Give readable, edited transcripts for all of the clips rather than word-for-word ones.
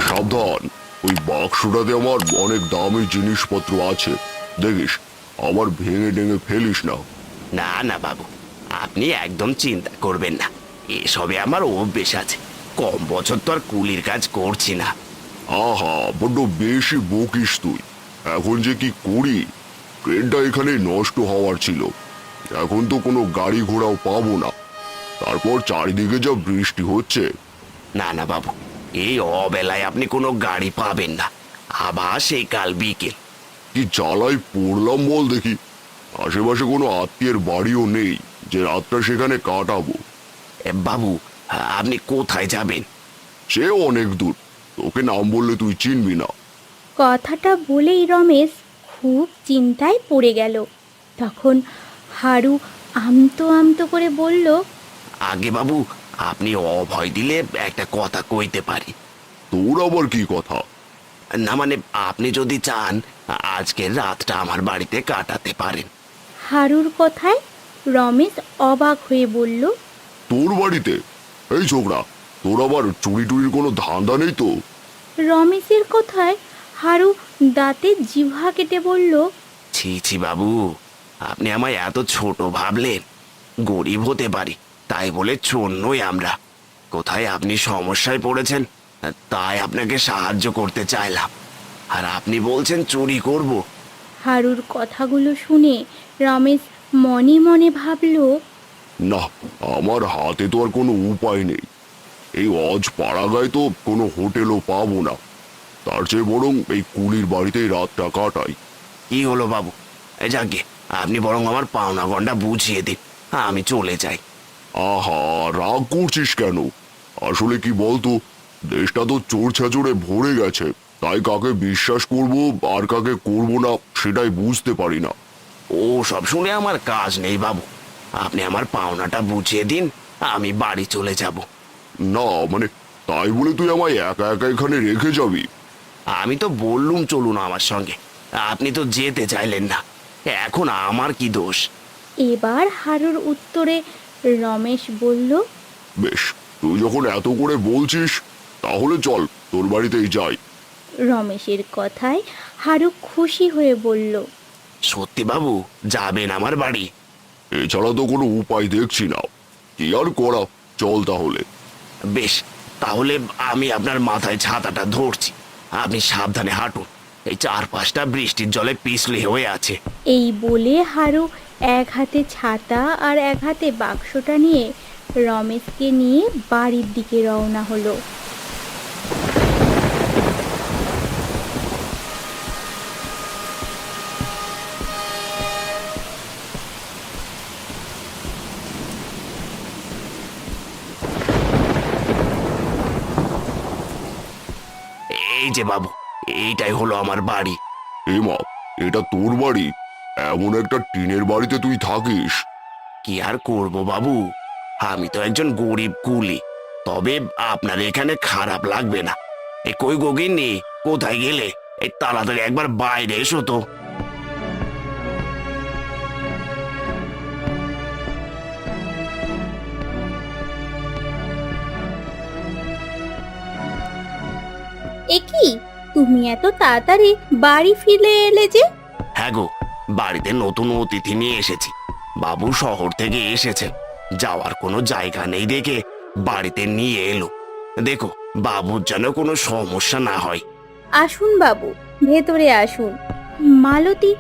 সাবধান, ওই বাক্সটাতে আমার অনেক দামি জিনিসপত্র আছে, দেখিস আবার ভেঙে টেঙে ফেলিস না। না না বাবু, আপনি একদম চিন্তা করবেন না, এসবে আমার অভ্যেস আছে। কম বছর তো আর কুলির কাজ করছি না। আহা, বড্ড বেশি বকিস তুই। এখন যে কি করি, ট্রেনটা এখানে নষ্ট হওয়ার ছিল, এখন তো কোনো গাড়ি ঘোড়াও পাবো না, তারপর চারিদিকে যা বৃষ্টি হচ্ছে। না না বাবু, এই অবেলায় আপনি কোনো গাড়ি পাবেন না, আবার সেই কাল বিকেল। কি জ্বালায় পড়লাম বল দেখি। আশেপাশে কোনো আত্মীয়ের বাড়িও নেই যে রাতটা সেখানে কাটাবো। বাবু, আপনি কোথায় যাবেন? সে অনেক দূর, তোকে নাম বললে তুই চিনবি না। কথাটা বলেই রমেশ খুব চিন্তায় পড়ে গেল। তখন হারু আমতো আমতো করে বলল, আগে বাবু, আপনি অভয় দিলে একটা কথা কইতে পারি। তোর আবার কি কথা? না মানে, আপনি যদি চান আজকের রাতটা আমার বাড়িতে কাটাতে পারেন। হারুর কথায় রমেশ অবাক হয়ে বলল, তোর বাড়িতে? এই ছোকরা, তোর আবার চুরি টুরির কোনো ধান্দা নেই তো? রমেশের কথায় হারু দাঁতে জিহ্বা কেটে বলল, ছি ছি বাবু, আপনি আমায় এত ছোট ভাবলেন। গরিব হতে পারি, তাই বলে চোর নই আমরা। কোথায় আপনি সমস্যায় পড়েছেন, তাই আপনাকে সাহায্য করতে চাইলাম, আর আপনি বলছেন চুরি করব। হারুর কথাগুলো শুনে রমেশ মনে মনে ভাবল, না, আমার হাতে তো আর কোনো উপায় নেই। এই অজ পাড়াগায় তো কোনো হোটেলও পাবো না, তার চেয়ে বরং এই কুলির বাড়িতেই রাতটা কাটাই। কি হলো বাবু, যাকে আপনি বরং আমার পাওনা গন্ডা বুঝিয়ে দিন, আমি চলে যাই। আহা, রাগ করছিস কেন? আসলে কি বলতো, দেশটা তো চোর ছাচোরে ভরে গেছে, তাই কাকে বিশ্বাস করব আর কাকে করব না সেটাই বুঝতে পারি না। ও সব শুনে আমার কাজ নেই বাবু, আপনি আমার পাওনাটা বুঝিয়ে দিন, আমি বাড়ি চলে যাব। না মানে, তাই বলে তুই আমায় একা একা এখানে রেখে যাবি? আমি তো বললুম চলুন আমার সঙ্গে, আপনি তো যেতে চাইলেন না, এখন আমার কি দোষ? এবার হারুর উত্তরে রমেশ বলল, বেশ, তুই যখন এত করে বলছিস, তাহলে চল তোর বাড়িতেই যাই। রমেশের কথায় হারু খুশি হয়ে বলল, সত্যি বাবু, যাবেন আমার বাড়ি? এছাড়া তো কোনো উপায় দেখছি না, কি আর করা, চল তাহলে। বেশ, তাহলে আমি আপনার মাথায় ছাতাটা ধরছি, আপনি সাবধানে হাঁটুন, এই চারপাশটা বৃষ্টির জলে পিছলে হয়ে আছে। এই বলে হারু এক হাতে ছাতা আর এক হাতে বাক্সটা নিয়ে রমেশকে নিয়ে বাড়ির দিকে রওনা হলো। এই যে বাবু, এইটাই হলো আমার বাড়ি। এ মা, এটা তোর বাড়ি? এমন একটা টিনের বাড়িতে তুই থাকিস? কি আর করব বাবু, আমি তো একজন গরিব কুলি, তবে আপনার এখানে খারাপ লাগবে না। এই কই গগিন্নি, কোথায় গেলে? এই তাড়াতাড়ি একবার বাইরে এসো তো। এ কি, তুমি এত তাড়াতাড়ি বাড়ি ফিরে এলে যে? হ্যাঁ গো, বাড়িতে নতুন অতিথি নিয়ে এসেছি। বাবু শহর থেকে এসেছেন, যাওয়ার কোনো জায়গা নেই দেখে বাড়িতে নিয়ে এলো। দেখো, বাবুর যেন কোনো সমস্যা না হয়। আসুন বাবু, ভেতরে আসুন। মালতী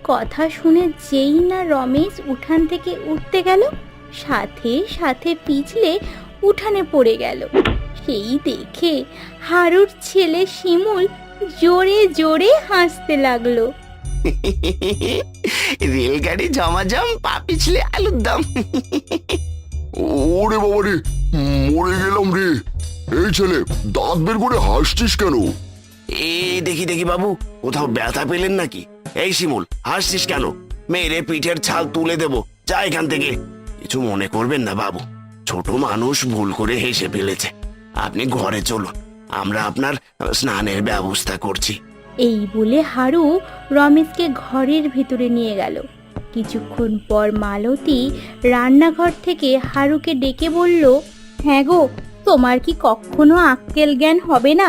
কথা শুনে যেই না রমেশ উঠান থেকে উঠতে গেল, সাথে সাথে পিছলে উঠানে পড়ে গেল। সেই দেখে হারুর ছেলে শিমুল জোরে জোরে হাসতে লাগলো। রেলগাড়ি জমাজম, পা পিছলে আলুর দম। ওরে বাবা রে, মরে গেলাম রে। এই ছেলে, দাঁত বের করে হাসছিস কেন? এই দেখি দেখি বাবু, কোথাও ব্যথা পেলেন নাকি? এই শিমুল, হাসছিস কেন? মেরে পিঠের ছাল তুলে দেবো, যা এখান থেকে। কিছু মনে করবেন না বাবু, ছোট মানুষ ভুল করে হেসে ফেলেছে। আপনি ঘরে চলুন, আমরা আপনার স্নানের ব্যবস্থা করছি। এই বলে হারু রমেশকে ঘরের ভিতরে নিয়ে গেল। কিছুক্ষণ পর মালতী রান্নাঘর থেকে হারুকে ডেকে বলল, হ্যাঁ গো, তোমার কি কখনো আক্কেল জ্ঞান হবে না?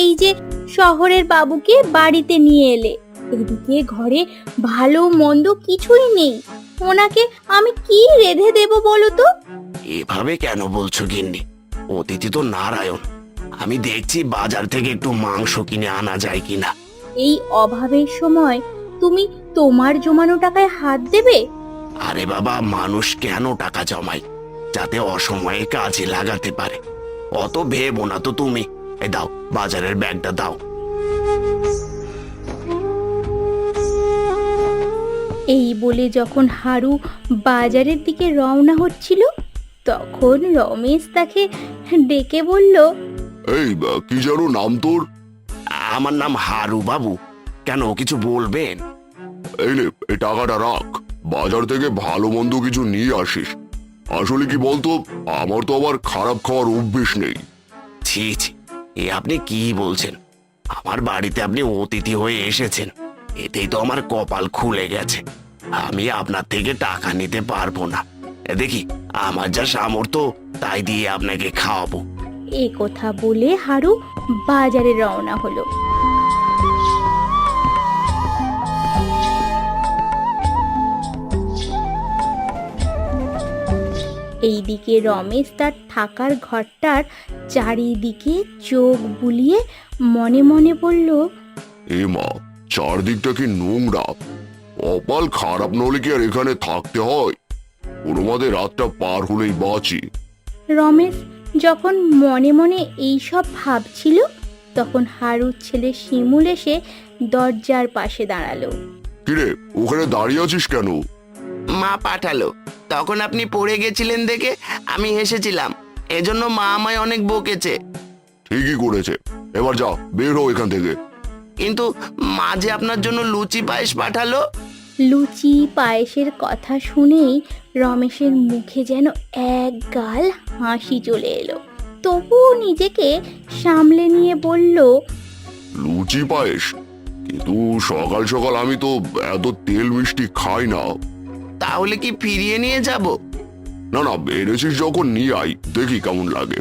এই যে শহরের বাবুকে বাড়িতে নিয়ে এলে, এদিকে ঘরে ভালো মন্দ কিছুই নেই, ওনাকে আমি কি রেঁধে দেব বলো তো? এভাবে কেন বলছো গিন্নি? অতিথি তো নারায়ণ। আমি দেখছি বাজার থেকে একটু মাংস কিনে আনা যায় কিনা। এই অভাবের সময় তুমি তোমার জমানো টাকায় হাত দেবে? আরে বাবা, মানুষ কেন টাকা জমায়? যাতে অসময়ে কাজে লাগাতে পারে। অত ভেবো না তো তুমি। এই দাও, বাজারের ব্যাগটা দাও। এই বলে যখন হারু বাজারের দিকে রওনা হচ্ছিল, তখন রমেশ তাকে ডেকে বলল, এই কি যেন নাম তোর? আমার নাম হারু বাবু। কেন, কিছু বলবেন? এই নে, এই টাকাটা রাখ। বাজার থেকে ভালো মন্দ কিছু নিয়ে আসিস। আসলে কি বলতো, আমার তো আবার খারাপ খাওয়ার অভ্যেস নেই। ছি ছি, এ আপনি কি বলছেন? আমার বাড়িতে আপনি অতিথি হয়ে এসেছেন, এতেই তো আমার কপাল খুলে গেছে। আমি আপনার থেকে টাকা নিতে পারবো না। দেখি, আমার যা সামর্থ্য তাই দিয়ে আপনাকে খাওয়াবো। এ কথা বলে হারু বাজারে রওনা হলো। এইদিকে রমেশ তার থাকার ঘরটার চারিদিকে চোখ বুলিয়ে মনে মনে বলল, এ মা, চারদিকটা কি নোংরা! কপাল খারাপ নলে কি আর এখানে থাকতে হয়? কোনো মতে রাতটা পার হলেই বাঁচি। রমেশ যখন মনে মনে এইসব ভাবছিল, তখন হারুর ছেলে শিমুল এসে দরজার পাশে দাঁড়ালো। কিরে, ওখানে দাঁড়িয়ে আছিস কেন? মা পাঠালো, তখন আপনি পড়ে গেছিলেন দেখে আমি হেসেছিলাম। এজন্য মা আমায় অনেক বকেছে। ঠিকই করেছে। এবার যা, বের হও এখান থেকে। কিন্তু মা যে আপনার জন্য লুচি পায়েস পাঠালো। লুচি পায়েসের কথা শুনেই রমেশের মুখে যেন এক গাল হাসি চলে এলো। তবুও নিজেকে সামলে নিয়ে বলল, লুচি পায়েস? কিন্তু সকাল সকাল আমি তো এত তেল মিষ্টি খাই না। তাহলে কি ফিরিয়ে নিয়ে যাব? না না, এনেছিস যখন নিয়ে আই, দেখি কেমন লাগে।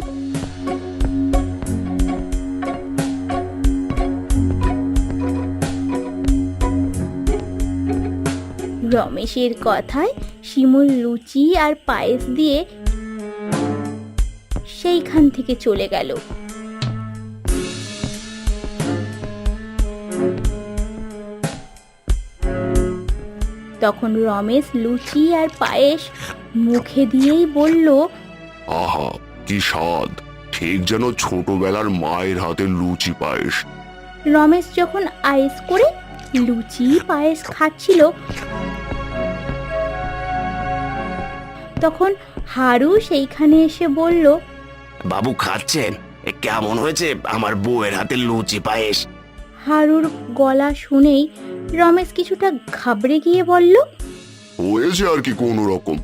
রমেশের কথায় শিমুল লুচি আর পায়েস দিয়ে সেইখান থেকে চলে গেল। তখন রমেশ লুচি আর পায়েস মুখে দিয়েই বলল, আহা, কি স্বাদ! ঠিক যেন ছোটবেলার মায়ের হাতে লুচি পায়েস। রমেশ যখন আয়েস করে লুচি পায়েস খাচ্ছিল, তখন হারু সেইখানে এসে বলল, বাবু খাচ্ছেন? কেমন হয়েছে আমার বউয়ের হাতে লুচি পায়েস? হারুর গলা শুনেই রমেশ কিছুটা ঘাবড়ে গিয়ে বলল, হয়েছে আর কি কোনো রকম।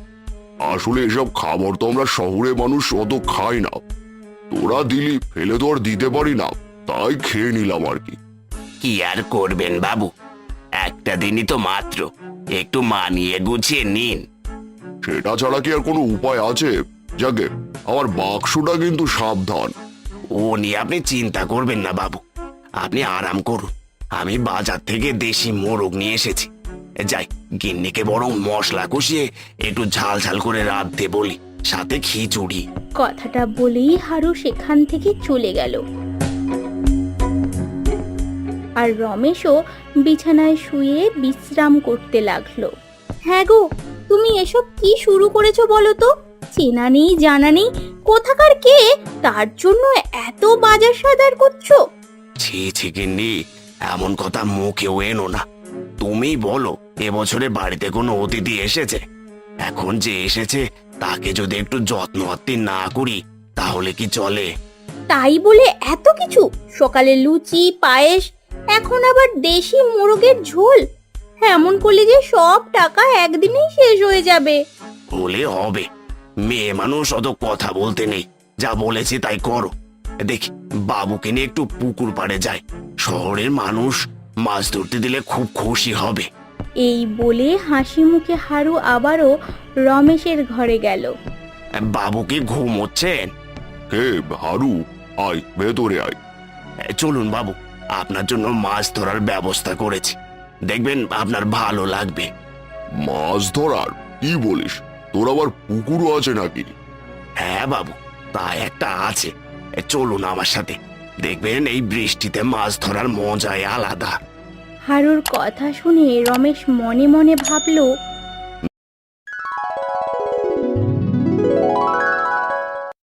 আসলে এসব খাবার তো আমরা শহরের মানুষ অত খাই না। তোরা দিলি, ফেলে তো আর দিতে পারি না, তাই খেয়ে নিলাম আর কি। কি আর করবেন বাবু, একটা দিনই তো মাত্র, একটু মানিয়ে গুছিয়ে নিন। সেটা ছাড়া কি আর কোনো উপায় আছে? যাকে, আমার বাক্সটা কিন্তু সাবধান। ও নিয়ে আপনি চিন্তা করবেন না বাবু, আপনি আরাম করুন। আমি বাজার থেকে দেশি মোরগ নিয়ে এসেছি। যাই, গিন্নিকে বরং মশলা কষিয়ে একটু ঝাল ঝাল করে রাঁধতে বলি, সাথে খিচুড়ি। কথাটা বলেই হারু সেখান থেকে চলে গেল। আর রমেশও বিছানায় শুয়ে বিশ্রাম করতে লাগলো। হ্যাঁ গো, তুমি এসব কি শুরু করেছো বলো তো? চেনা নেই জানা নেই কোথাকার কে, তার জন্য এত বাজার সদার করছো? ছি ছি গিন্নি, এমন কথা মুখেও এনো না। তুমি বলো, এবছরে বাড়িতে কোনো অতিথি এসেছে? এখন যে এসেছে তাকে যদি একটু যত্ন আত্তি না করি তাহলে কি চলে? তাই বলে এত কিছু? সকালে লুচি পায়েস, এখন আবার দেশি মোরগের ঝোল। এমন করলে যে সব টাকা একদিনেই শেষ হয়ে যাবে। হলে হবে, মেয়ে মানুষ অত কথা বলতে নেই। যা বলেছি তাই করো। দেখি, বাবুকে নিয়ে একটু পুকুর পাড়ে যায়। শহরের মানুষ মাছ ধরতে দিলে খুব খুশি হবে। এই বলে হাসি মুখে হারু আবারও রমেশের ঘরে গেল। বাবু কি ঘুমোচ্ছেন? হে হারু, আয় ভেতরে আয়। চলুন বাবু, আপনার জন্য মাছ ধরার ব্যবস্থা করেছি, দেখবেন আপনার ভালো লাগবে। মাছ ধরার কি বলিস? তোর আবার পুকুরও আছে নাকি? হ্যাঁ বাবু, তা একটা আছে। চলুন আমার সাথে, দেখবেন এই বৃষ্টিতে মাছ ধরার মজাই আলাদা। হারুর কথা শুনে রমেশ মনে মনে ভাবল